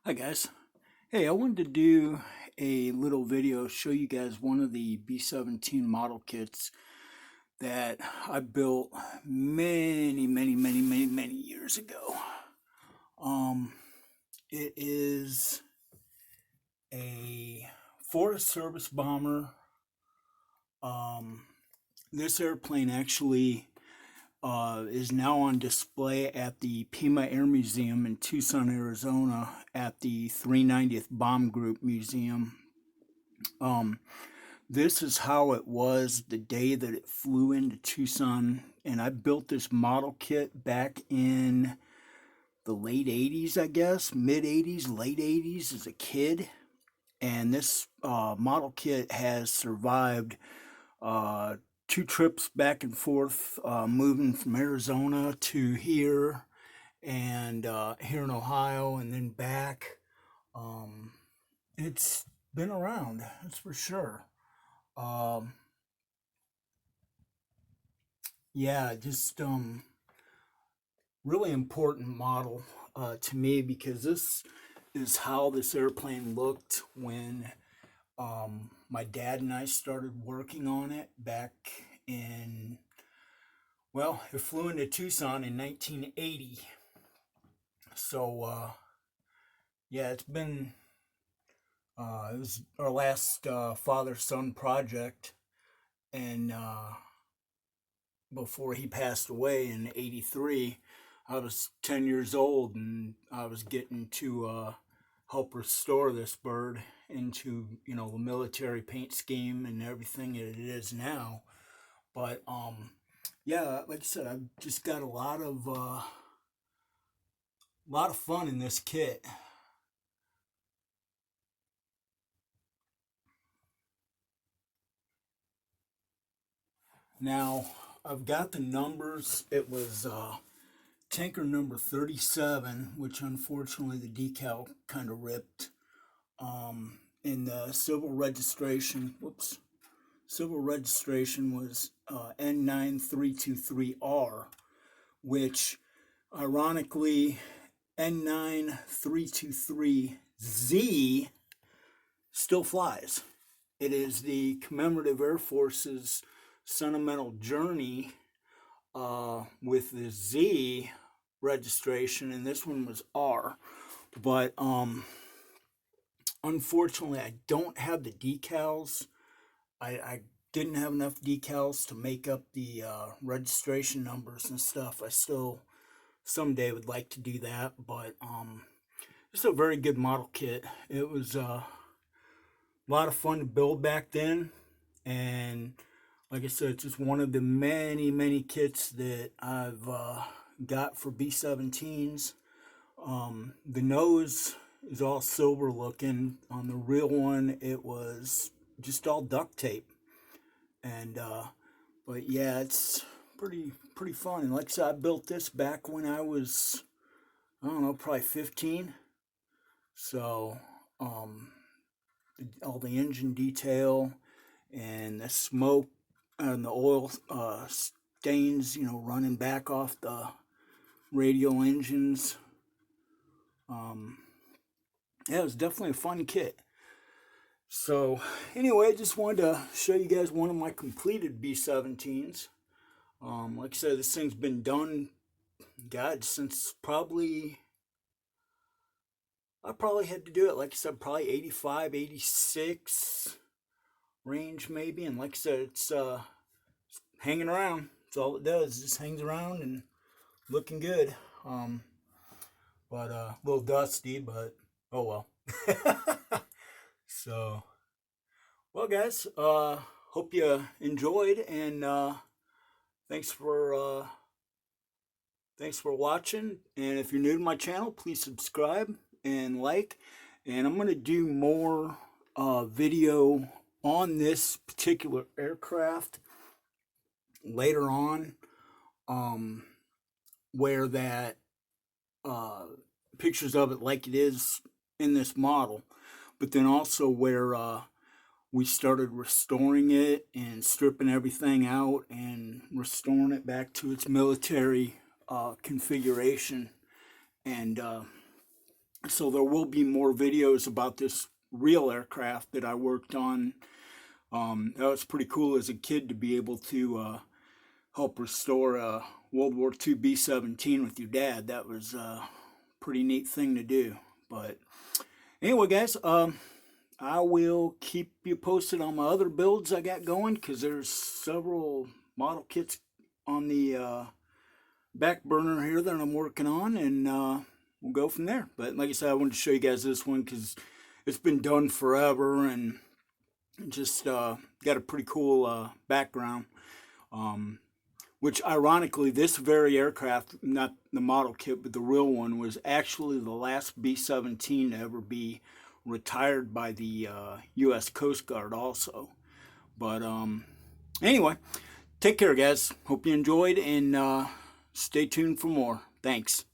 Hi guys. Hey, I wanted to do a little video show you guys one of the B-17 model kits that I built many years ago. Um, it is a Forest Service bomber. This airplane actually is now on display at the Pima Air Museum in Tucson, Arizona, at the 390th Bomb Group Museum. This is how it was the day that it flew into Tucson, and I built this model kit back in the late 80s, I guess, mid 80s, late 80s as a kid. And this model kit has survived uh, two trips back and forth, moving from Arizona to here and here in Ohio and then back. Um, it's been around, that's for sure. Um, yeah, just really important model to me because this is how this airplane looked when my dad and I started working on it back in, well, it flew into Tucson in 1980. So, yeah, it was our last father-son project. And before he passed away in 83, I was 10 years old and I was getting to help restore this bird into, the military paint scheme and everything it is now. But yeah, like I said, I've just got a lot of fun in this kit. Now, I've got the numbers. It was tanker number 37, which unfortunately the decal kind of ripped. In the civil registration, civil registration was N9323R, which ironically N9323Z still flies. It is the Commemorative Air Force's sentimental journey with the Z registration, and this one was R. But unfortunately, I don't have the decals. I didn't have enough decals to make up the registration numbers and stuff. I still someday would like to do that, but it's a very good model kit. It was a lot of fun to build back then, and like I said, it's just one of the many kits that I've got for B-17s. The nose is all silver looking. On the real one, it was just all duct tape. And but yeah, it's pretty fun. And like I said, I built this back when I was, I don't know, probably 15. So all the engine detail and the smoke and the oil stains, running back off the radial engines. Yeah, it was definitely a fun kit. So anyway, I just wanted to show you guys one of my completed B-17s. Like I said, this thing's been done, God, since I probably had to do it, like I said, probably 85, 86 range maybe. And like I said, it's hanging around. That's all it does, it just hangs around and looking good. But a little dusty, but oh well. So, well, guys, hope you enjoyed, and thanks for watching. And if you're new to my channel, please subscribe and like. And I'm gonna do more video on this particular aircraft later on, where that pictures of it like it is in this model, but then also where we started restoring it and stripping everything out and restoring it back to its military configuration. And So there will be more videos about this real aircraft that I worked on. That was pretty cool as a kid to be able to help restore a World War II B-17 with your dad. That was a pretty neat thing to do. But anyway, guys, I will keep you posted on my other builds I got going, because there's several model kits on the back burner here that I'm working on, and we'll go from there. But like I said, I wanted to show you guys this one because it's been done forever and just got a pretty cool background. Which ironically, this very aircraft, not the model kit, but the real one, was actually the last B-17 to ever be retired by the U.S. Coast Guard also. But anyway, take care, guys. Hope you enjoyed, and stay tuned for more. Thanks.